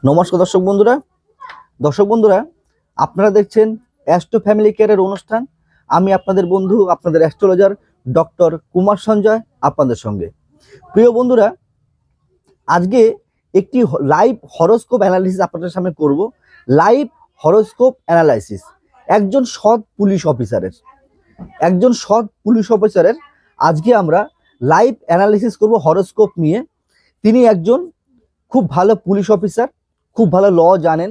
নমস্কার দর্শক বন্ধুরা আপনারা দেখছেন অ্যাস্ট্রো ফ্যামিলি কেয়ারের অনুষ্ঠান। আমি আপনাদের বন্ধু আপনাদের অ্যাস্ট্রোলজার ডক্টর কুমার সঞ্জয় আপনাদের সঙ্গে। প্রিয় বন্ধুরা, আজকে একটি লাইভ হরোস্কোপ অ্যানালাইসিস আপনাদের সামনে করব। লাইভ হরোস্কোপ অ্যানালাইসিস একজন সৎ পুলিশ অফিসারের আজকে আমরা লাইভ অ্যানালাইসিস করব হরোস্কোপ নিয়ে। তিনি একজন খুব ভালো পুলিশ অফিসার, খুব ভালো ল জানেন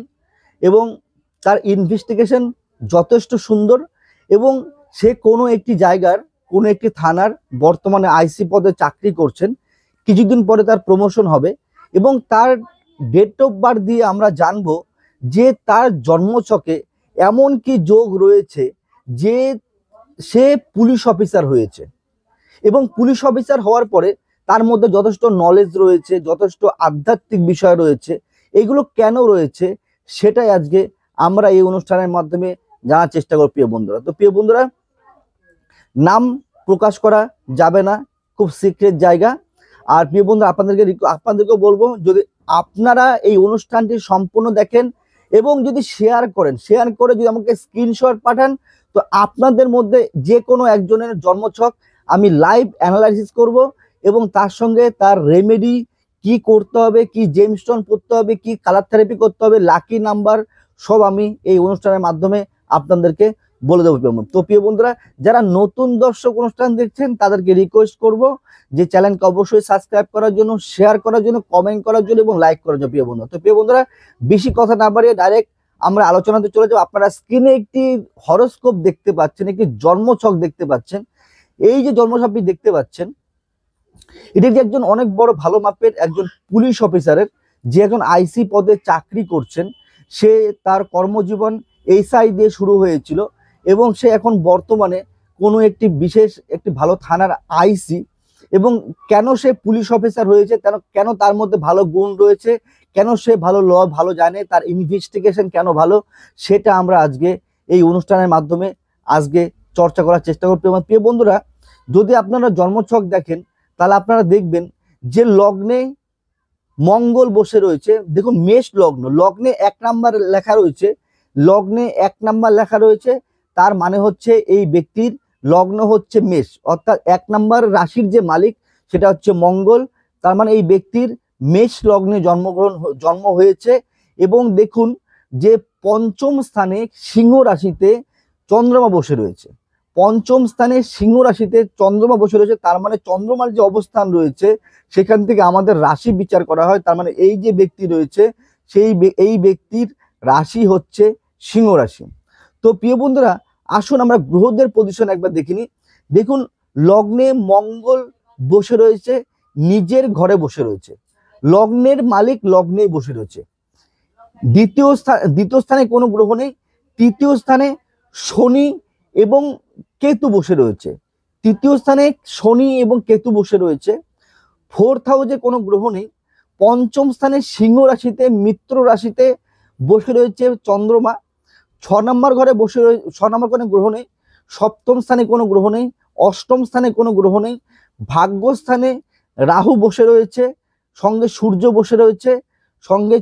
এবং তার ইনভেস্টিগেশন যথেষ্ট সুন্দর এবং সে কোনো একটি জায়গার কোনো একটি থানার বর্তমানে আইসি পদে চাকরি করছেন। কিছুদিন পরে তার প্রমোশন হবে এবং তার ডেট অফ বার্থ দিয়ে আমরা জানবো যে তার জন্মছকে এমন কি যোগ রয়েছে যে সে পুলিশ অফিসার হয়েছে এবং পুলিশ অফিসার হওয়ার পরে তার মধ্যে যথেষ্ট নলেজ রয়েছে, যথেষ্ট আধ্যাত্মিক বিষয় রয়েছে। এগুলো কেন রয়েছে সেটাই আজকে আমরা এই অনুষ্ঠানের মাধ্যমে জানার চেষ্টা করব প্রিয় বন্ধুরা। তো প্রিয় বন্ধুরা, নাম প্রকাশ করা যাবে না, খুব সিক্রেট জায়গা। আর প্রিয় বন্ধুরা, আপনাদেরকেও বলবো, যদি আপনারা এই অনুষ্ঠানটি সম্পূর্ণ দেখেন এবং যদি শেয়ার করে যদি আমাকে স্ক্রিনশট পাঠান, তো আপনাদের মধ্যে যে কোনো একজনের জন্মছক আমি লাইভ অ্যানালাইসিস করব এবং তার সঙ্গে তার রেমেডি কি করতে হবে, কি জেমস্টোন পড়তে হবে, কি কালার থেরাপি করতে হবে, লাকি নাম্বার সব আমি এই অনুষ্ঠানের মাধ্যমে আপনাদেরকে বলে দেবো। তো প্রিয় বন্ধুরা, যারা নতুন দর্শক অনুষ্ঠান দেখছেন তাদেরকে রিকোয়েস্ট করব যে চ্যানেলকে অবশ্যই সাবস্ক্রাইব করার জন্য, শেয়ার করার জন্য, কমেন্ট করার জন্য এবং লাইক করার জন্য। প্রিয় বন্ধুরা, তো প্রিয় বন্ধুরা, বেশি কথা না বাড়িয়ে ডাইরেক্ট আমরা আলোচনাতে চলে যাব। আপনারা স্ক্রিনে একটি হরোস্কোপ দেখতে পাচ্ছেন, একটি জন্মছক দেখতে পাচ্ছেন। এই যে জন্মছকটি দেখতে পাচ্ছেন, এটা যে একজন অনেক বড় ভালো মাপের একজন পুলিশ অফিসারের, যে একজন আইসি পদে চাকরি করছেন। সে তার কর্মজীবন এসআই দিয়ে শুরু হয়েছিল এবং সে এখন বর্তমানে কোনো একটি বিশেষ একটি ভালো থানার আইসি। এবং কেন সে পুলিশ অফিসার হয়েছে, কেন তার মধ্যে ভালো গুণ রয়েছে, কেন সে ভালো জানে, তার ইনভেস্টিগেশন কেন ভালো, সেটা আমরা আজকে এই অনুষ্ঠানের মাধ্যমে আজকে চর্চা করার চেষ্টা করব। প্রিয় বন্ধুরা, যদি আপনারা জন্মছক দেখেন তাহলে আপনারা দেখবেন যে লগ্নে মঙ্গল বসে রয়েছে। দেখুন, মেষ লগ্নে 1 নাম্বার লেখা রয়েছে, তার মানে হচ্ছে এই ব্যক্তির লগ্ন হচ্ছে মেষ, অর্থাৎ 1 নাম্বার রাশির যে মালিক সেটা হচ্ছে মঙ্গল। তার মানে এই ব্যক্তির মেষ লগ্নে জন্ম হয়েছে। এবং দেখুন যে পঞ্চম স্থানে সিংহ রাশিতে চন্দ্রমা বসে রয়েছে, তার মানে চন্দ্রমার যে অবস্থান রয়েছে সেখান থেকে আমাদের রাশি বিচার করা হয়। তার মানে এই যে ব্যক্তি রয়েছে এই ব্যক্তির রাশি হচ্ছে সিংহ রাশি। তো প্রিয় বন্ধুরা, আসুন আমরা গ্রহদের পজিশন একবার দেখিনি। দেখুন, লগ্নে মঙ্গল বসে রয়েছে, নিজের ঘরে বসে রয়েছে, লগ্নের মালিক লগ্নেই বসে রয়েছে। দ্বিতীয় স্থানে কোনো গ্রহ নেই। তৃতীয় স্থানে শনি এবং কেতু বসে রয়েছে, ফোর্থ হাউসে কোনো গ্রহ নেই। পঞ্চম স্থানে সিংহ রাশিতে মিত্র রাশিতে বসে রয়েছে চন্দ্রমা। 6 নম্বর ঘরে কোনো গ্রহ নেই। সপ্তম স্থানে কোনো গ্রহ নেই, অষ্টম স্থানে কোনো গ্রহ নেই। ভাগ্যস্থানে রাহু বসে রয়েছে, সঙ্গে সূর্য বসে রয়েছে, সঙ্গে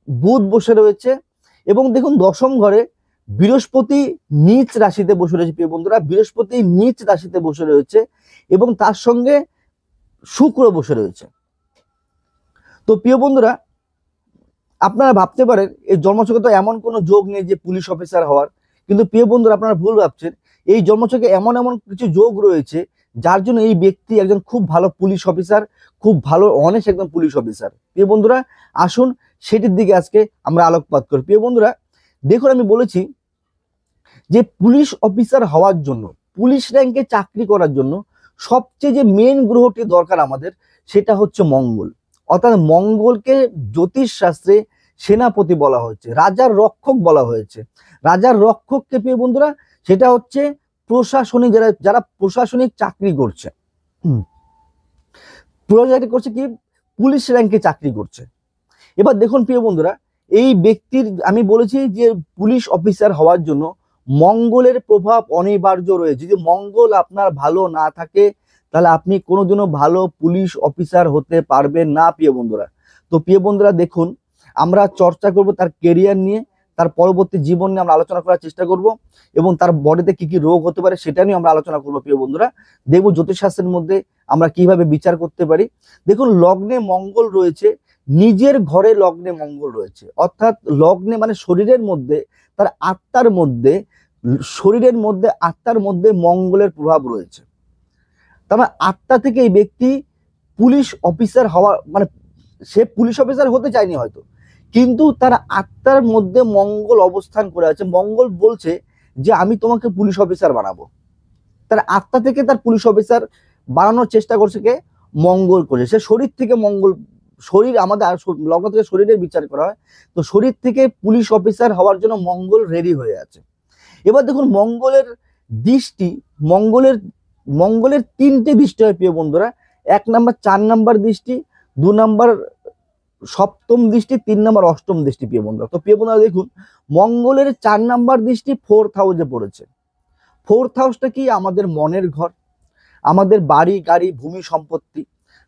বুধ বসে রয়েছে। এবং দেখুন, দশম ঘরে বৃহস্পতি নিচ রাশিতে বসে রয়েছে। প্রিয় বন্ধুরা, বৃহস্পতি নিচ রাশিতে বসে রয়েছে এবং তার সঙ্গে শুক্র বসে রয়েছে। তো প্রিয় বন্ধুরা, আপনারা ভাবতে পারেন এই জন্মছকে তো এমন কোনো যোগ নেই যে পুলিশ অফিসার হওয়ার, কিন্তু প্রিয় বন্ধুরা আপনারা ভুল ভাবছেন। এই জন্মছকে এমন কিছু যোগ রয়েছে যার জন্য এই ব্যক্তি একজন খুব ভালো পুলিশ অফিসার, খুব ভালো অনেস্ট একজন পুলিশ অফিসার। প্রিয় বন্ধুরা, আসুন সেটির দিকে আজকে আমরা আলোকপাত করি। প্রিয় বন্ধুরা, দেখুন, আমি বলেছি যে পুলিশ অফিসার হওয়ার জন্য, পুলিশ র্যাঙ্কে চাকরি করার জন্য সবচেয়ে যে মেন গ্রহটি দরকার আমাদের, সেটা হচ্ছে মঙ্গল। অর্থাৎ মঙ্গলকে জ্যোতিষ শাস্ত্রে সেনাপতি বলা হচ্ছে, রাজার রক্ষক বলা হয়েছে। রাজার রক্ষককে প্রিয় বন্ধুরা, সেটা হচ্ছে প্রশাসনিক, যারা প্রশাসনিক চাকরি করছে, কি পুলিশ র্যাঙ্কে চাকরি করছে। এবার দেখুন প্রিয় বন্ধুরা, এই ব্যক্তির আমি বলেছি যে পুলিশ অফিসার হওয়ার জন্য মঙ্গলের প্রভাব অনিবার্য রয়েছে। যদি মঙ্গল আপনার ভালো না থাকে তাহলে আপনি কোনোদিনও ভালো পুলিশ অফিসার হতে পারবেন না প্রিয় বন্ধুরা। তো প্রিয় বন্ধুরা, দেখুন আমরা চর্চা করব তার কেরিয়ার নিয়ে, তার পরবর্তী জীবন নিয়ে আমরা আলোচনা করার চেষ্টা করব, এবং তার বডিতে কি কি রোগ হতে পারে সেটা নিয়ে আমরা আলোচনা করবো প্রিয় বন্ধুরা। দেখবো জ্যোতিষশাস্ত্রের মধ্যে আমরা কিভাবে বিচার করতে পারি। দেখুন, লগ্নে মঙ্গল রয়েছে, নিজের ঘরে লগ্নে মঙ্গল রয়েছে, অর্থাৎ লগ্নে মানে শরীরের মধ্যে, তার আত্মার মধ্যে, শরীরের মধ্যে আত্মার মধ্যে মঙ্গলের প্রভাব রয়েছে। তার মানে আত্মা থেকে এই ব্যক্তি পুলিশ অফিসার হওয়া, মানে সে পুলিশ অফিসার হতে চায়নি হয়তো, কিন্তু তার আত্মার মধ্যে মঙ্গল অবস্থান করে আছে। মঙ্গল বলছে যে আমি তোমাকে পুলিশ অফিসার বানাবো। তার আত্মা থেকে তার পুলিশ অফিসার বানানোর চেষ্টা করছে কে? মঙ্গল করছে। সে শরীর থেকে মঙ্গল, শরীর আমাদের লগ্ন থেকে শরীরের বিচার করা হয়, তো শরীর থেকে পুলিশ অফিসার হওয়ার জন্য মঙ্গল রেডি হয়ে আছে। এবার দেখুন, মঙ্গলের দৃষ্টি, মঙ্গলের মঙ্গলের 3টে দৃষ্টি হয় প্রিয় বন্ধুরা। 1 নাম্বার 4 নাম্বার দৃষ্টি, 2 নাম্বার সপ্তম দৃষ্টি, 3 নাম্বার অষ্টম দৃষ্টি প্রিয় বন্ধুরা। তো প্রিয় বন্ধুরা দেখুন, মঙ্গলের 4 নাম্বার দৃষ্টি 4th হাউসে পড়েছে। 4th হাউসটা কি? আমাদের মনের ঘর, আমাদের বাড়ি গাড়ি ভূমি সম্পত্তি।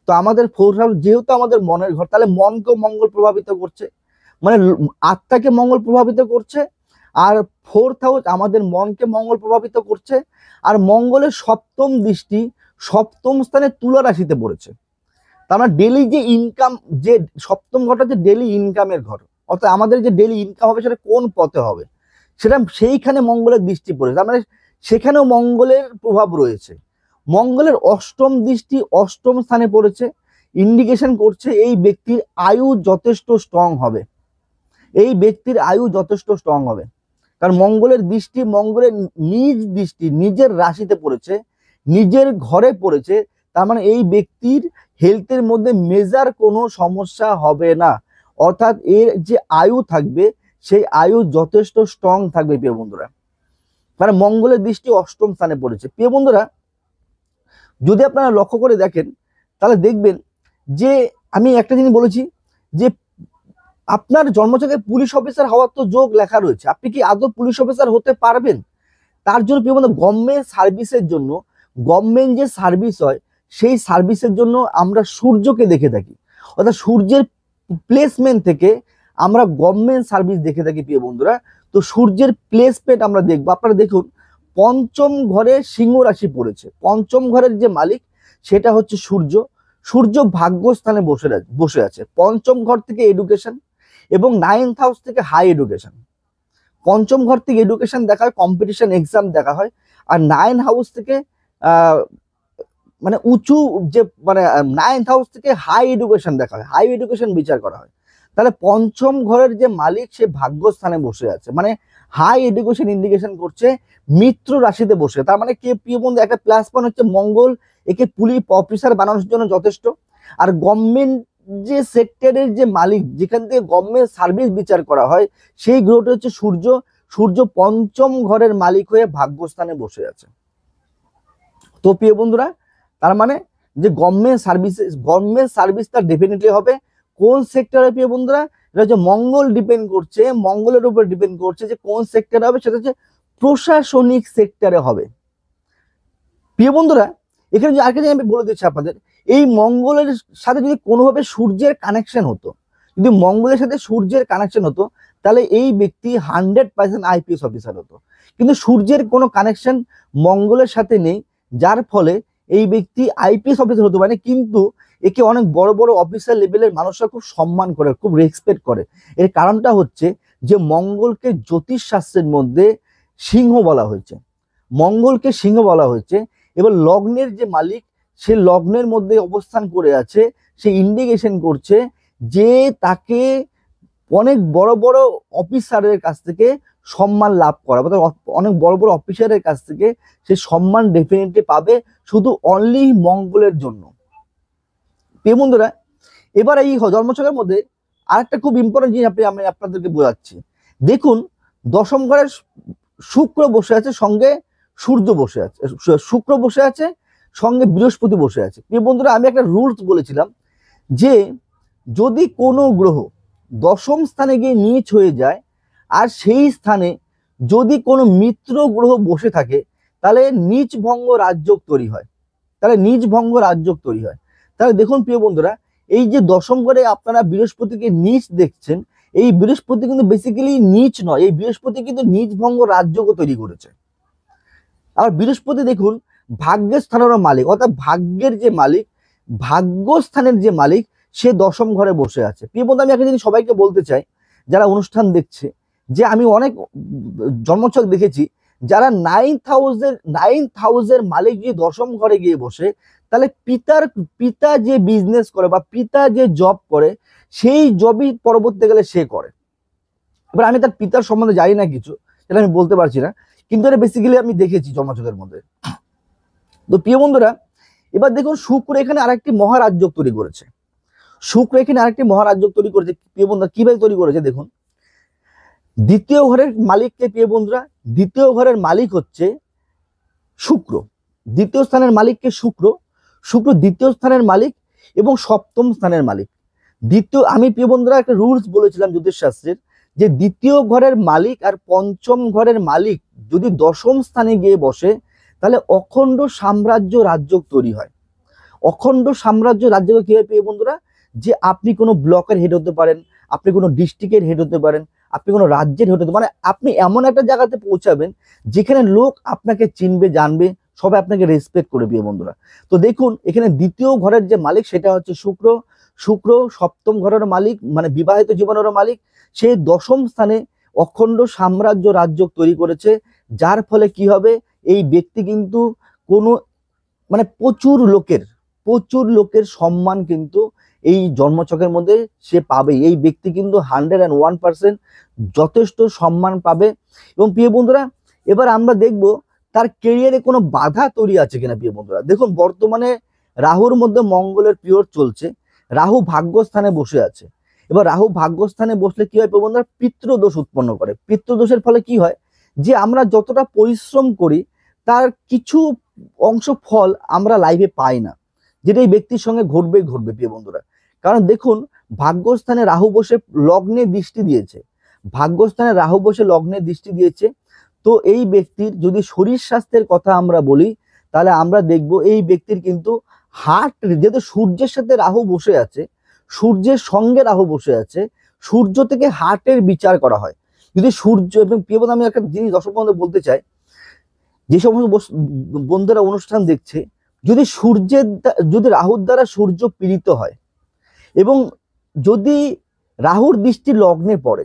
তো আমাদের 4th হাউস যেহেতু আমাদের মনের ঘর, তাহলে মনকেও মঙ্গল প্রভাবিত করছে, মানে আত্মাকে মঙ্গল প্রভাবিত করছে। আর 4th হাউস আমাদের মনকে মঙ্গল প্রভাবিত করছে। আর মঙ্গলের সপ্তম দৃষ্টি সপ্তম স্থানে তুলা রাশিতে পড়েছে। তার মানে ডেলি যে ইনকাম, যে সপ্তম ঘরটা যে ডেলি ইনকামের ঘর, অর্থাৎ আমাদের যে ডেলি ইনকাম হবে সেটা কোন পথে হবে, সেটা সেইখানে মঙ্গলের দৃষ্টি পড়েছে। তার মানে সেখানেও মঙ্গলের প্রভাব রয়েছে। মঙ্গলের অষ্টম দৃষ্টি অষ্টম স্থানে পড়েছে, ইন্ডিকেশন করছে এই ব্যক্তির আয়ু যথেষ্ট স্ট্রং হবে, এই ব্যক্তির আয়ু যথেষ্ট স্ট্রং হবে। কারণ মঙ্গলের দৃষ্টি, মঙ্গলের নিজ দৃষ্টি নিজের রাশিতে পড়েছে, নিজের ঘরে পড়েছে। তার মানে এই ব্যক্তির হেলথের মধ্যে মেজর কোনো সমস্যা হবে না, অর্থাৎ এর যে আয়ু থাকবে সেই আয়ু যথেষ্ট স্ট্রং থাকবে প্রিয় বন্ধুরা। মানে মঙ্গলের দৃষ্টি অষ্টম স্থানে পড়েছে প্রিয় বন্ধুরা। যদি আপনারা লক্ষ্য করে দেখেন তাহলে দেখবেন যে আমি একটা জিনিস বলেছি যে আপনার জন্মছকে পুলিশ অফিসার হওয়ার তো যোগ লেখা রয়েছে, আপনি কি আদৌ পুলিশ অফিসার হতে পারবেন? তার জন্য প্রিয় বন্ধু, গভর্নমেন্ট সার্ভিসের জন্য, গভর্নমেন্ট যে সার্ভিস হয় সেই সার্ভিসের জন্য আমরা সূর্যকে দেখে থাকি, অর্থাৎ সূর্যের প্লেসমেন্ট থেকে আমরা গভর্নমেন্ট সার্ভিস দেখে থাকি প্রিয় বন্ধুরা। তো সূর্যের প্লেসমেন্ট আমরা দেখবো। আপনারা দেখুন, পঞ্চম ঘরে সিংহ রাশি পড়েছে, পঞ্চম ঘরের যে মালিক সেটা হচ্ছে সূর্য। সূর্য ভাগ্যস্থানে বসে আছে। পঞ্চম ঘর থেকে এডুকেশন এবং 9th হাউস থেকে হাই এডুকেশন। পঞ্চম ঘর থেকে এডুকেশন দেখা হয়, কম্পিটিশন এক্সাম দেখা হয়। আর 9 হাউস থেকে মানে উঁচু যে, মানে 9th হাউস থেকে হাই এডুকেশন দেখা হয়, হাই এডুকেশন বিচার করা হয়। তাহলে পঞ্চম ঘরের যে মালিক সে ভাগ্যস্থানে বসে আছে, মানে হাই এডুকেশন ইন্ডিকেশন করছে মিত্র রাশিতে বসে। তার মানে কে প্রিয় বন্ধু, একটা প্লাস পয়েন্ট হচ্ছে মঙ্গল একে পুলিশ অফিসার বানানোর জন্য যথেষ্ট। আর গভর্নমেন্ট যে সেক্টরের যে মালিক, যেখান থেকে গভর্নমেন্ট সার্ভিস বিচার করা হয়, সেই গ্রহটা হচ্ছে সূর্য। সূর্য পঞ্চম ঘরের মালিক হয়ে ভাগ্যস্থানে বসে আছে। তো প্রিয় বন্ধুরা, তার মানে যে গভর্নমেন্ট সার্ভিসটা ডেফিনেটলি হবে কোন সেক্টরে প্রিয় বন্ধুরা? এটা হচ্ছে মঙ্গল ডিপেন্ড করছে, মঙ্গলের উপর ডিপেন্ড করছে যে কোন সেক্টরে হবে, সেটা হচ্ছে প্রশাসনিক সেক্টরে হবে প্রিয় বন্ধুরা। এখানে যে আরেকটা আমি বলে দিচ্ছি আপনাদের, এই মঙ্গলের সাথে যদি কোনোভাবে সূর্যের কানেকশন হতো, যদি মঙ্গলের সাথে সূর্যের কানেকশন হতো, তাহলে এই ব্যক্তি 100% আইপিএস অফিসার হতো। কিন্তু সূর্যের কোনো কানেকশন মঙ্গলের সাথে নেই, যার ফলে এই ব্যক্তি আইপিএস অফিসার হতে পারে, কিন্তু একে অনেক বড় বড় অফিসার লেভেলের মানুষরা খুব সম্মান করে, খুব রেসপেক্ট করে। এর কারণটা হচ্ছে যে মঙ্গলকে জ্যোতিষ শাস্ত্রের মধ্যে সিংহ বলা হয়েছে, মঙ্গলকে সিংহ বলা হয়েছে। এবার লগ্নের যে মালিক, সে লগ্নের মধ্যে অবস্থান করে আছে, সে ইন্ডিকেশন করছে যে তাকে অনেক বড় বড় অফিসারের কাছ থেকে সম্মান লাভ করা, অনেক বড় বড় অফিসারের কাছ থেকে সে সম্মান ডেফিনেটলি পাবে, শুধু অনলি মঙ্গলের জন্য প্রিয় বন্ধুরা। এবার এই জন্মছকের মধ্যে আরেকটা খুব ইম্পর্টেন্ট জিনিস আমি আপনাদেরকে বোঝাচ্ছি। দেখুন, দশম ঘরে শুক্র বসে আছে, সঙ্গে সূর্য বসে আছে, শুক্র বসে আছে, সঙ্গে বৃহস্পতি বসে আছে প্রিয় বন্ধুরা। আমি একটা রুলস বলেছিলাম যে যদি কোনো গ্রহ দশম স্থানে গিয়ে নীচ হয়ে যায়, আর সেই স্থানে যদি কোনো মিত্র গ্রহ বসে থাকে, তাহলে নীচ ভঙ্গ রাজযোগ তৈরি হয়, তাহলে নীচ ভঙ্গ রাজযোগ তৈরি হয়। তাহলে দেখুন প্রিয় বন্ধুরা, এই যে দশম ঘরে আপনারা বৃহস্পতিকে নীচ দেখছেন, এই বৃহস্পতি কিন্তু বেসিক্যালি নীচ নয়, এই বৃহস্পতি কিন্তু নীচ ভঙ্গ রাজ্যকে তৈরি করেছে। আর বৃহস্পতি দেখুন ভাগ্যের স্থানেরও মালিক, অর্থাৎ ভাগ্যের যে মালিক, ভাগ্যস্থানের যে মালিক, সে দশম ঘরে বসে আছে। প্রিয় বন্ধু, আমি একটা জিনিস সবাইকে বলতে চাই যারা অনুষ্ঠান দেখছে, যে আমি অনেক জন্মছক দেখেছি যারা 9th হাউসের মালিক যে দশম ঘরে গিয়ে বসে, তাহলে পিতা যে বিজনেস করে বা পিতা যে জব করে, সেই জবই পরবর্তীকালে সে করে। এবার আমি তার পিতার সম্বন্ধে জানি না কিছু, সেটা আমি বলতে পারছি না, কিন্তু এটা বেসিক্যালি আমি দেখেছি জন্মছকের মধ্যে। তো প্রিয় বন্ধুরা, এবার দেখুন শুক্র এখানে আরেকটি মহারাজ্য তৈরি করেছে। শুক্র এখানে আরেকটি মহারাজ্য তৈরি করেছে প্রিয় বন্ধুরা। কিভাবে তৈরি করেছে দেখুন, দ্বিতীয় ঘরের মালিককে প্রিয় বন্ধুরা, দ্বিতীয় ঘরের মালিক হচ্ছে শুক্র, দ্বিতীয় স্থানের মালিককে শুক্র, শুক্র দ্বিতীয় স্থানের মালিক এবং সপ্তম স্থানের মালিক। আমি প্রিয় বন্ধুরা একটা রুলস বলেছিলাম জ্যোতিষশাস্ত্রের, যে দ্বিতীয় ঘরের মালিক আর পঞ্চম ঘরের মালিক যদি দশম স্থানে গিয়ে বসে, তাহলে অখণ্ড সাম্রাজ্য রাজ্য তৈরি হয়। অখণ্ড সাম্রাজ্য রাজ্য কি হয় প্রিয় বন্ধুরা, যে আপনি কোনো ব্লকের হেড হতে পারেন, আপনি কোনো ডিস্ট্রিক্টের হেড হতে পারেন, আপনি কোনো রাজ্যের হেড হতে পারেন, আপনি এমন একটা জায়গাতে পৌঁছাবেন যেখানে লোক আপনাকে চিনবে, জানবে, সবাই আপনাকে রেসপেক্ট করে প্রিয় বন্ধুরা। তো দেখুন এখানে দ্বিতীয় ঘরের যে মালিক সেটা হচ্ছে শুক্র, শুক্র সপ্তম ঘরের মালিক, মানে বিবাহিত জীবনের মালিক, সে দশম স্থানে অখণ্ড সাম্রাজ্য রাজ্য তৈরি করেছে। যার ফলে কি হবে, এই ব্যক্তি কিন্তু কোনো মানে প্রচুর লোকের সম্মান কিন্তু এই জন্মছকের মধ্যে সে পাবে। এই ব্যক্তি কিন্তু 101% যথেষ্ট সম্মান পাবে। এবং প্রিয় বন্ধুরা, এবার আমরা দেখব তার কেরিয়ারে কোনো বাধা তৈরি আছে কিনা। প্রিয় বন্ধুরা দেখুন, বর্তমানে রাহুর মধ্যে মঙ্গলের পিরিয়ড চলছে, রাহু ভাগ্যস্থানে বসে আছে। এবার রাহু ভাগ্যস্থানে বসলে কি হয় প্রিয় বন্ধুরা, পিতৃদোষ উৎপন্ন করে। পিতৃদোষের ফলে কি হয়, যে আমরা যতটা পরিশ্রম করি তার কিছু অংশ ফল আমরা লাইফে পাই না, যেটা এই ব্যক্তির সঙ্গে ঘটবে প্রিয় বন্ধুরা। কারণ দেখুন ভাগ্যস্থানে রাহু বসে লগ্নে দৃষ্টি দিয়েছে, ভাগ্যস্থানে রাহু বসে লগ্নে দৃষ্টি দিয়েছে। তো এই ব্যক্তির যদি শরীর স্বাস্থ্যের কথা আমরা বলি, তাহলে আমরা দেখব এই ব্যক্তির কিন্তু হার্ট, যেহেতু সূর্যের সাথে রাহু বসে আছে, সূর্যের সঙ্গে রাহু বসে আছে, সূর্য থেকে হার্টের বিচার করা হয়। যদি সূর্য, এবং প্রিয় বন্ধু আমি একটা জিনিস দর্শক বন্ধু বলতে চাই, যে সমস্ত বন্ধুরা অনুষ্ঠান দেখছে, যদি রাহুর দ্বারা সূর্য পীড়িত হয় এবং যদি রাহুর দৃষ্টি লগ্নে পড়ে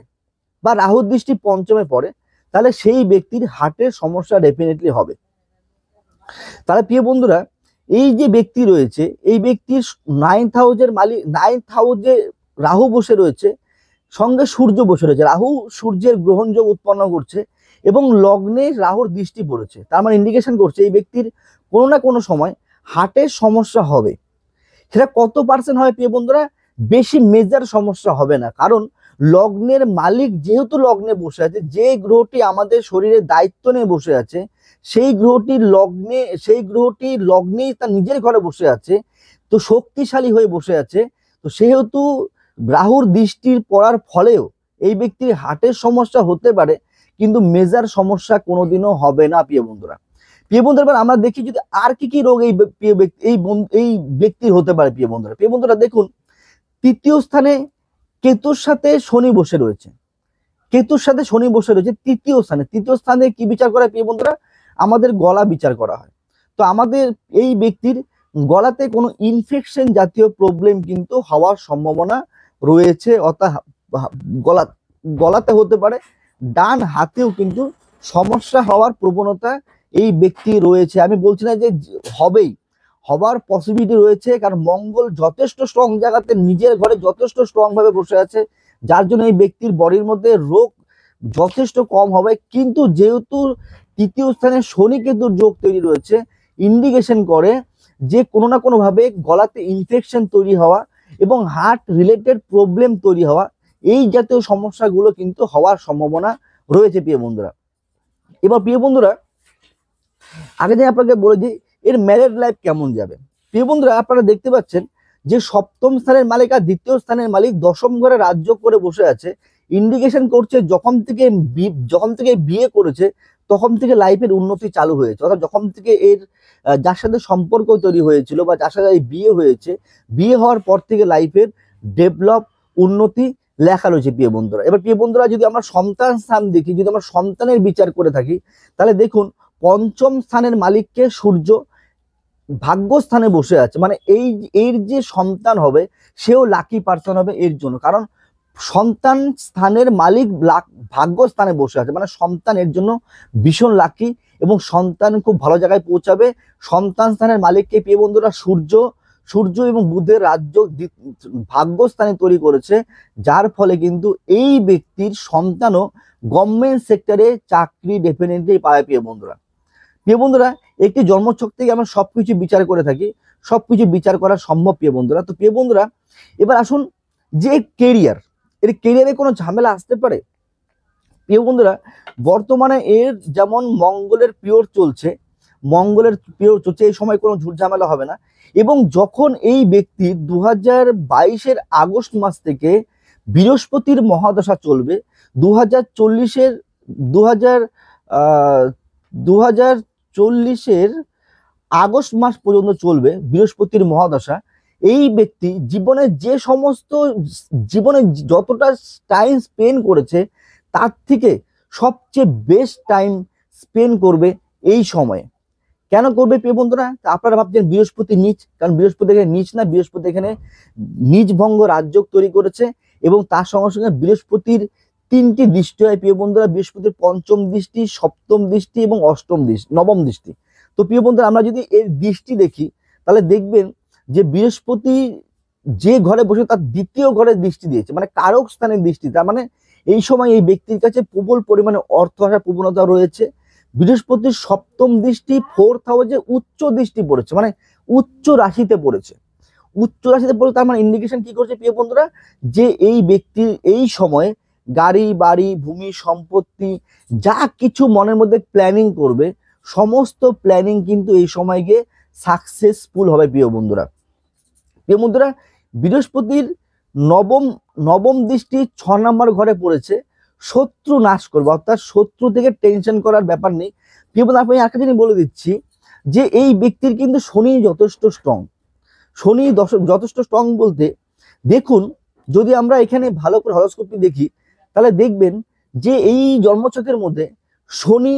বা রাহুর দৃষ্টি পঞ্চমে পড়ে, তাহলে সেই ব্যক্তির হার্টের সমস্যা ডেফিনেটলি হবে। তাহলে প্রিয় বন্ধুরা, এই যে ব্যক্তি রয়েছে, এই ব্যক্তির 9th হাউসের মালিক, 9th হাউসে রাহু বসে রয়েছে, সঙ্গে সূর্য বসে রয়েছে, রাহু সূর্যের গ্রহণযোগ উৎপন্ন করছে এবং লগ্নে রাহুর দৃষ্টি পড়েছে। তার মানে ইন্ডিকেশন করছে এই ব্যক্তির কোনো না কোনো সময় হার্টের সমস্যা হবে। সেটা কত পার্সেন্ট হয় প্রিয় বন্ধুরা, বেশি মেজর সমস্যা হবে না। কারণ লগ্নের মালিক যেহেতু লগ্নে বসে আছে, যে গ্রহটি আমাদের শরীরের দায়িত্ব নিয়ে বসে আছে, সেই গ্রহটি লগ্নেই তার নিজের ঘরে বসে আছে, তো শক্তিশালী হয়ে বসে আছে। তো সেহেতু রাহুর দৃষ্টির পড়ার ফলেও এই ব্যক্তির হার্টের সমস্যা হতে পারে, কিন্তু মেজর সমস্যা কোনোদিনও হবে না প্রিয় বন্ধুরা। প্রিয় বন্ধুরা, এবার আমরা দেখি যদি আর কি রোগ এই ব্যক্তির হতে পারে। প্রিয় বন্ধুরা দেখুন, তৃতীয় স্থানে কেতুর সাথে শনি বসে রয়েছে, তৃতীয় স্থানে কি বিচার করা প্রিয় বন্ধুরা, আমাদের গলা বিচার করা হয়। তো আমাদের এই ব্যক্তির গলাতে কোনো ইনফেকশন জাতীয় প্রবলেম কিন্তু হওয়ার সম্ভাবনা রয়েছে, অর্থাৎ গলাতে হতে পারে, ডান হাতেও কিন্তু সমস্যা হওয়ার প্রবণতা এই ব্যক্তি রয়েছে। আমি বলছি না যে হবার পসিবিলিটি রয়েছে, কারণ মঙ্গল যথেষ্ট স্ট্রং জায়গাতে, নিজের ঘরে যথেষ্ট স্ট্রং ভাবে বসে আছে, যার জন্য এই ব্যক্তির বডির মধ্যে রোগ যথেষ্ট কম হবে। কিন্তু যেহেতু তৃতীয় স্থানে শনি কেতুর যোগ তৈরি রয়েছে, ইন্ডিকেশন করে যে কোনো না কোনো ভাবে গলাতে ইনফেকশন তৈরি হওয়া এবং হার্ট রিলেটেড প্রবলেম তৈরি হওয়া, এই জাতীয় সমস্যাগুলো কিন্তু হওয়ার সম্ভাবনা রয়েছে প্রিয় বন্ধুরা। এবার প্রিয় বন্ধুরা, আগে যে আপনাকে বলে দিই এর ম্যারেড লাইফ কেমন যাবে। প্রিয় বন্ধুরা, আপনারা দেখতে পাচ্ছেন যে সপ্তম স্থানের মালিক আর দ্বিতীয় স্থানের মালিক দশম ঘরে রাজ্য করে বসে আছে। ইন্ডিকেশন করছে যখন থেকে বিয়ে করেছে তখন থেকে লাইফের উন্নতি চালু হয়েছে। অর্থাৎ যখন থেকে এর যার সাথে সম্পর্ক তৈরি হয়েছিল বা যার সাথে এই বিয়ে হয়েছে, বিয়ে হওয়ার পর থেকে লাইফের ডেভেলপ, উন্নতি লেখা রয়েছে প্রিয় বন্ধুরা। এবার প্রিয় বন্ধুরা, যদি আমরা সন্তান স্থান দেখি, যদি আমরা সন্তানের বিচার করে থাকি, তাহলে দেখুন পঞ্চম স্থানের মালিককে সূর্য ভাগ্যস্থানে বসে আছে। মানে এর যে সন্তান হবে সেও লাকি পার্সন হবে এর জন্য, কারণ সন্তান স্থানের মালিক ভাগ্যস্থানে বসে আছে, মানে সন্তান এর জন্য ভীষণ লাকি এবং সন্তান খুব ভালো জায়গায় পৌঁছাবে। সন্তান স্থানের মালিককে প্রিয় বন্ধুরা সূর্য এবং বুধের রাজ্য ভাগ্যস্থানে তৈরি করেছে, যার ফলে কিন্তু এই ব্যক্তির সন্তানও গভর্নমেন্ট সেক্টরে চাকরি ডেফিনেটলি পাবে প্রিয় বন্ধুরা। প্রিয় বন্ধুরা, একটি জন্মছক থেকে আমরা সবকিছু বিচার করে থাকি, সবকিছু বিচার করা সম্ভব প্রিয় বন্ধুরা। তো প্রিয় বন্ধুরা, এবার আসুন যে কেরিয়ার, এর কেরিয়ারে কোনো ঝামেলা আসতে পারে প্রিয় বন্ধুরা। বর্তমানে এর যেমন মঙ্গলের পিওর চলছে, এই সময় কোনো ঝুট ঝামেলা হবে না। এবং যখন এই ব্যক্তি 2022-এর আগস্ট মাস থেকে বৃহস্পতির মহাদশা চলবে, 2040-এর 2040-এর আগস্ট মাস পর্যন্ত চলবে বৃহস্পতির মহাদশা। এই ব্যক্তি জীবনে যতটা টাইম স্পেন্ড করেছে তার থেকে সবচেয়ে বেস্ট টাইম স্পেন্ড করবে এই সময়ে। কেন করবে প্রিয় বন্ধুরা? আপনারা ভাবছেন বৃহস্পতি নিচ, কারণ বৃহস্পতি এখানে নিচ না, বৃহস্পতি এখানে নিজ ভঙ্গ রাজ্য তৈরি করেছে এবং তার সঙ্গে সঙ্গে বৃহস্পতির 3টি দৃষ্টি হয় প্রিয় বন্ধুরা। বৃহস্পতির পঞ্চম দৃষ্টি, সপ্তম দৃষ্টি এবং নবম দৃষ্টি। তো প্রিয় বন্ধুরা, আমরা যদি এর দৃষ্টি দেখি তাহলে দেখবেন যে বৃহস্পতি যে ঘরে বসে তার দ্বিতীয় ঘরে দৃষ্টি দিয়েছে, মানে কারক স্থানের দৃষ্টি। তার মানে এই সময় এই ব্যক্তির কাছে প্রবল পরিমাণে অর্থ আসার প্রবণতা রয়েছে। বৃহস্পতির সপ্তম দৃষ্টি 4th হাউসে উচ্চ দৃষ্টি পড়েছে, মানে উচ্চ রাশিতে পড়েছে। তার মানে ইন্ডিকেশন কি করছে প্রিয় বন্ধুরা, যে এই ব্যক্তির এই সময়ে গাড়ি বাড়ি ভূমি সম্পত্তি যা কিছু মনের মধ্যে প্ল্যানিং করবে, সমস্ত প্ল্যানিং কিন্তু এই সময় গিয়ে সাকসেসফুল হবে প্রিয় বন্ধুরা। বৃহস্পতির নবম দৃষ্টি 6 নম্বর ঘরে পড়েছে, শত্রু নাশ করবে, অর্থাৎ শত্রু থেকে টেনশন করার ব্যাপার নেই প্রিয় বন্ধুরা। আমি একটা জিনিস বলে দিচ্ছি যে এই ব্যক্তির কিন্তু শনি যথেষ্ট স্ট্রং। যথেষ্ট স্ট্রং বলতে দেখুন, যদি আমরা এখানে ভালো করে হরোস্কোপটি দেখি তাহলে দেখবেন যে এই জন্মছকের মধ্যে শনি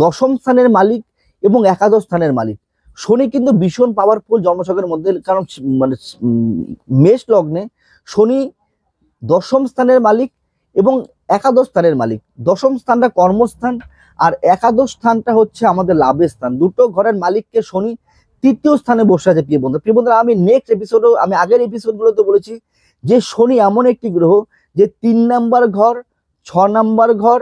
দশম স্থানের মালিক এবং একাদশ স্থানের মালিক। শনি কিন্তু ভীষণ পাওয়ারফুল জন্মছকের মধ্যে, কারণ মানে মেষ লগ্নে শনি দশম স্থানের মালিক এবং একাদশ স্থানের মালিক। দশম স্থানটা কর্মস্থান আর একাদশ স্থানটা হচ্ছে আমাদের লাভের স্থান। দুটো ঘরের মালিককে শনি 3য় স্থানে বসে আছে প্রিয় বন্ধুরা। আমি নেক্সট এপিসোডেও, আমি আগের এপিসোডগুলোতে বলেছি যে শনি এমন একটি গ্রহ যে 3 নম্বর ঘর, 6 নম্বর ঘর,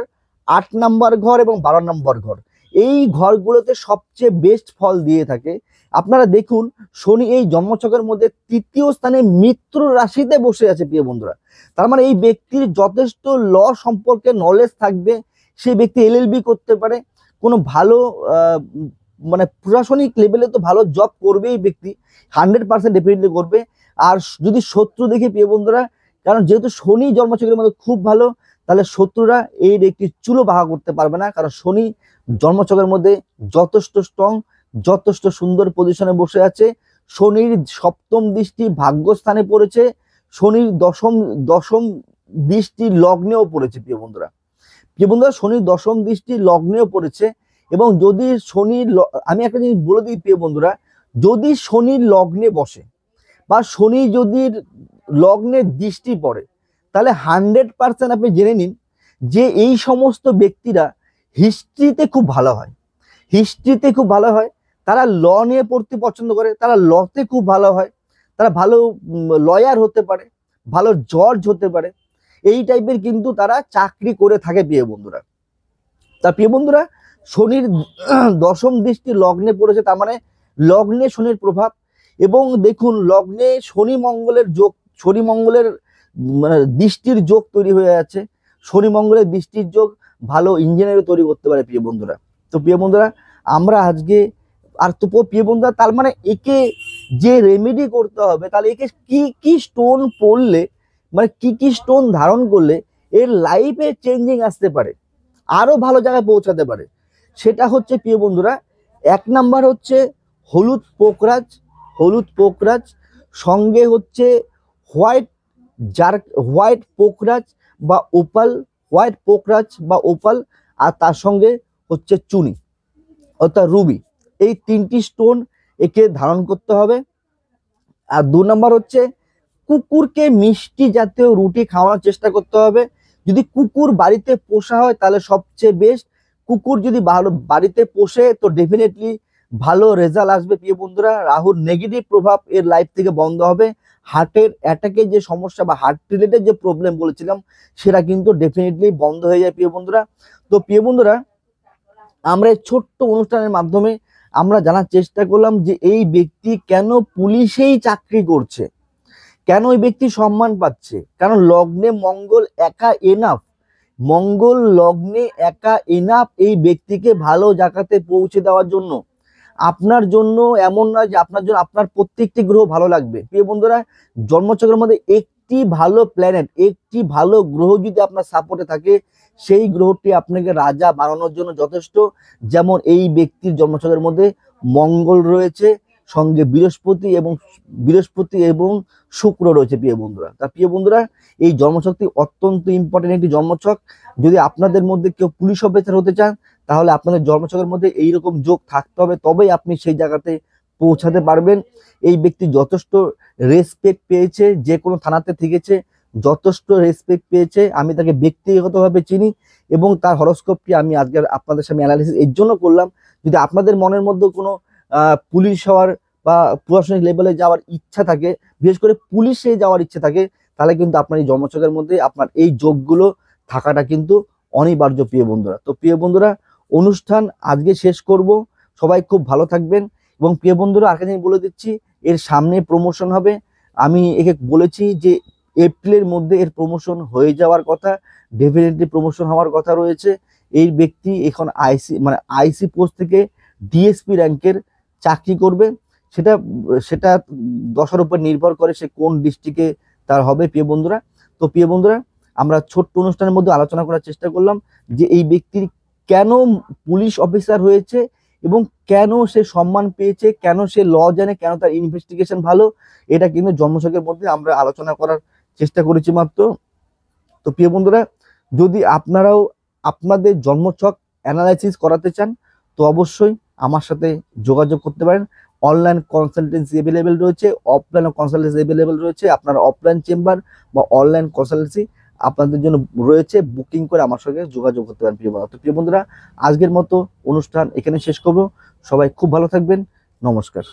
8 নম্বর ঘর এবং 12 নম্বর ঘর, এই ঘরগুলোতে সবচেয়ে বেস্ট ফল দিয়ে থাকে। আপনারা দেখুন শনি এই জন্মছকের মধ্যে 3য় স্থানে মিত্র রাশিতে বসে আছে প্রিয় বন্ধুরা। তার মানে এই ব্যক্তির যথেষ্ট ল সম্পর্কে নলেজ থাকবে, সেই ব্যক্তি LLB করতে পারে, কোনো ভালো মানে প্রশাসনিক লেভেলে তো ভালো জব করবে এই ব্যক্তি, 100% ডেফিনেটলি করবে। আর যদি শত্রু দেখে প্রিয় বন্ধুরা, কারণ যেহেতু শনি জন্মছকের মধ্যে খুব ভালো, তাহলে শত্রুরা এর একটি চুলো বাঁকা করতে পারবে না, কারণ শনি জন্মছকের মধ্যে যথেষ্ট স্ট্রং, যথেষ্ট সুন্দর পজিশনে বসে আছে। শনির সপ্তম দৃষ্টি ভাগ্যস্থানে পড়েছে, শনির দশম দৃষ্টি লগ্নেও পড়েছে প্রিয় বন্ধুরা। শনির দশম দৃষ্টি লগ্নেও পড়েছে। এবং যদি আমি একটা জিনিস বলে দিই প্রিয় বন্ধুরা, যদি শনির লগ্নে বসে বা শনি যদি লগ্নে দৃষ্টি পড়ে, তাহলে 100% আপনি জেনে নিন যে এই সমস্ত ব্যক্তিরা হিস্ট্রিতে খুব ভালো হয়। তারা ল নিয়ে পড়তে পছন্দ করে, তারা লতে খুব ভালো হয়, তারা ভালো লয়ার হতে পারে, ভালো জজ হতে পারে, এই টাইপের কিন্তু তারা চাকরি করে থাকে প্রিয় বন্ধুরা। তা প্রিয় বন্ধুরা, শনির দশম দৃষ্টি লগ্নে পড়েছে, তার মানে লগ্নে শনির প্রভাব। এবং দেখুন লগ্নে শনি মঙ্গলের মানে দৃষ্টির যোগ তৈরি হয়ে আছে। শনি মঙ্গলের দৃষ্টির যোগ ভালো ইঞ্জিনিয়ার তৈরি করতে পারে প্রিয় বন্ধুরা। তো প্রিয় বন্ধুরা, আমরা আজকে প্রিয় বন্ধুরা, তার মানে একে যে রেমেডি করতে হবে, তাহলে একে কি স্টোন পড়লে, মানে কি স্টোন ধারণ করলে এর লাইফে চেঞ্জিং আসতে পারে। আরো ভালো জায়গায় পৌঁছাতে পারে। সেটা হচ্ছে প্রিয় বন্ধুরা, 1 নাম্বার হচ্ছে হলুদ পোকরাজ, হলুদ পোকরাজ, সঙ্গে হচ্ছে হোয়াইট হোয়াইট পোকরাজ বা ওপাল, হোয়াইট পোকরাজ বা ওপাল, আর তার সঙ্গে হচ্ছে চুনি অর্থাৎ রুবি। এই 3টি স্টোন একে ধারণ করতে হবে। আর 2 নাম্বার হচ্ছে কুকুরকে মিষ্টি জাতীয় রুটি খাওয়ানোর চেষ্টা করতে হবে। যদি কুকুর বাড়িতে পোষা হয় তাহলে সবচেয়ে বেস্ট। কুকুর যদি বাড়িতে পোষে তো ডেফিনেটলি ভালো রেজাল্ট আসবে প্রিয় বন্ধুরা। রাহুর নেগেটিভ প্রভাব এর লাইফ থেকে বন্ধ হবে। হার্টের অ্যাটাকের যে সমস্যা বা হার্ট রিলেটেড যে প্রবলেম বলেছিলাম সেটা কিন্তু ডেফিনেটলি বন্ধ হয়ে যায় প্রিয় বন্ধুরা। তো প্রিয় বন্ধুরা, আমরা এই ছোট্ট অনুষ্ঠানের মাধ্যমে আমরা জানার চেষ্টা করলাম যে এই ব্যক্তি কেন পুলিশেই চাকরি করছে, কেন ওই ব্যক্তি সম্মান পাচ্ছে। কারণ লগ্নে মঙ্গল একা এনাফ, মঙ্গল লগ্নে একা এনাফ এই ব্যক্তিকে ভালো জায়গাতে পৌঁছে দেওয়ার জন্য। আপনার জন্য এমন নয় যে আপনার জন্য আপনার প্রত্যেকটি গ্রহ ভালো লাগবে প্রিয় বন্ধুরা। জন্মচক্রের মধ্যে একটি ভালো প্ল্যানেট, একটি ভালো গ্রহ যদি আপনার সাপোর্টে থাকে, সেই গ্রহটি আপনাকে রাজা বানানোর জন্য যথেষ্ট। যেমন এই ব্যক্তির জন্মচক্রের মধ্যে মঙ্গল রয়েছে, সঙ্গে বৃহস্পতি এবং শুক্র রয়েছে প্রিয় বন্ধুরা। তা প্রিয় বন্ধুরা, এই জন্মছকটি অত্যন্ত ইম্পর্টেন্ট একটি জন্মছক। যদি আপনাদের মধ্যে কেউ পুলিশ অফিসার হতে চান তাহলে আপনাদের জন্মছকের মধ্যে এইরকম যোগ থাকতে হবে, তবেই আপনি সেই জায়গাতে পৌঁছাতে পারবেন। এই ব্যক্তি যথেষ্ট রেসপেক্ট পেয়েছে, যে কোনো থানাতে থেকেছে, যথেষ্ট রেসপেক্ট পেয়েছে। আমি তাকে ব্যক্তিগতভাবে চিনি এবং তার হরোস্কোপটি আমি আজকে আপনাদের সামনে অ্যানালিসিস এর জন্য করলাম। যদি আপনাদের মনের মধ্যে কোনো পুলিশ হওয়ার বা প্রশাসনিক লেভেলে যাওয়ার ইচ্ছা থাকে, বিশেষ করে পুলিশে যাওয়ার ইচ্ছা থাকে, তাহলে কিন্তু আপনার এই জন্মছকের মধ্যে আপনার এই যোগগুলো থাকাটা কিন্তু অনিবার্য প্রিয় বন্ধুরা। তো প্রিয় বন্ধুরা, অনুষ্ঠান আজকে শেষ করব। সবাই খুব ভালো থাকবেন। এবং প্রিয় বন্ধুরা, আরেকটা জিনিস বলে দিচ্ছি, এর সামনে প্রমোশন হবে। আমি একে বলেছি যে এপ্রিলের মধ্যে এর প্রমোশন হয়ে যাওয়ার কথা, ডেফিনেটলি প্রমোশন হওয়ার কথা রয়েছে। এই ব্যক্তি এখন আইসি পোস্ট থেকে ডিএসপি র্যাঙ্কের চাকরি করবে। সেটা সেটা দশার উপর নির্ভর করে সে কোন ডিস্ট্রিক্টে তার হবে প্রিয় বন্ধুরা। তো প্রিয় বন্ধুরা, আমরা ছোট্ট অনুষ্ঠানের মধ্যে আলোচনা করার চেষ্টা করলাম যে এই ব্যক্তির কেন পুলিশ অফিসার হয়েছে এবং কেন সে সম্মান পেয়েছে, কেন সে ল জানে, কেন তার ইনভেস্টিগেশন ভালো। এটা কিন্তু জন্মছকের মধ্যে আমরা আলোচনা করার চেষ্টা করেছি মাত্র। তো প্রিয় বন্ধুরা, যদি আপনারাও আপনাদের জন্মছক অ্যানালাইসিস করাতে চান তো অবশ্যই আমার সাথে যোগাযোগ করতে পারেন। অনলাইন কনসালটেন্সি অ্যাভেলেবেল রয়েছে, অফলাইন কনসালটেন্সি অ্যাভেলেবেল রয়েছে। আপনারা অফলাইন চেম্বার বা অনলাইন কনসালটেন্সি আপনাদের জন্য রয়েছে, বুকিং করে আমার সঙ্গে যোগাযোগ করতে পারেন প্রিয় বন্ধুরা। তো প্রিয় বন্ধুরা, আজকের মতো অনুষ্ঠান এখানে শেষ করব। সবাই খুব ভালো থাকবেন। নমস্কার।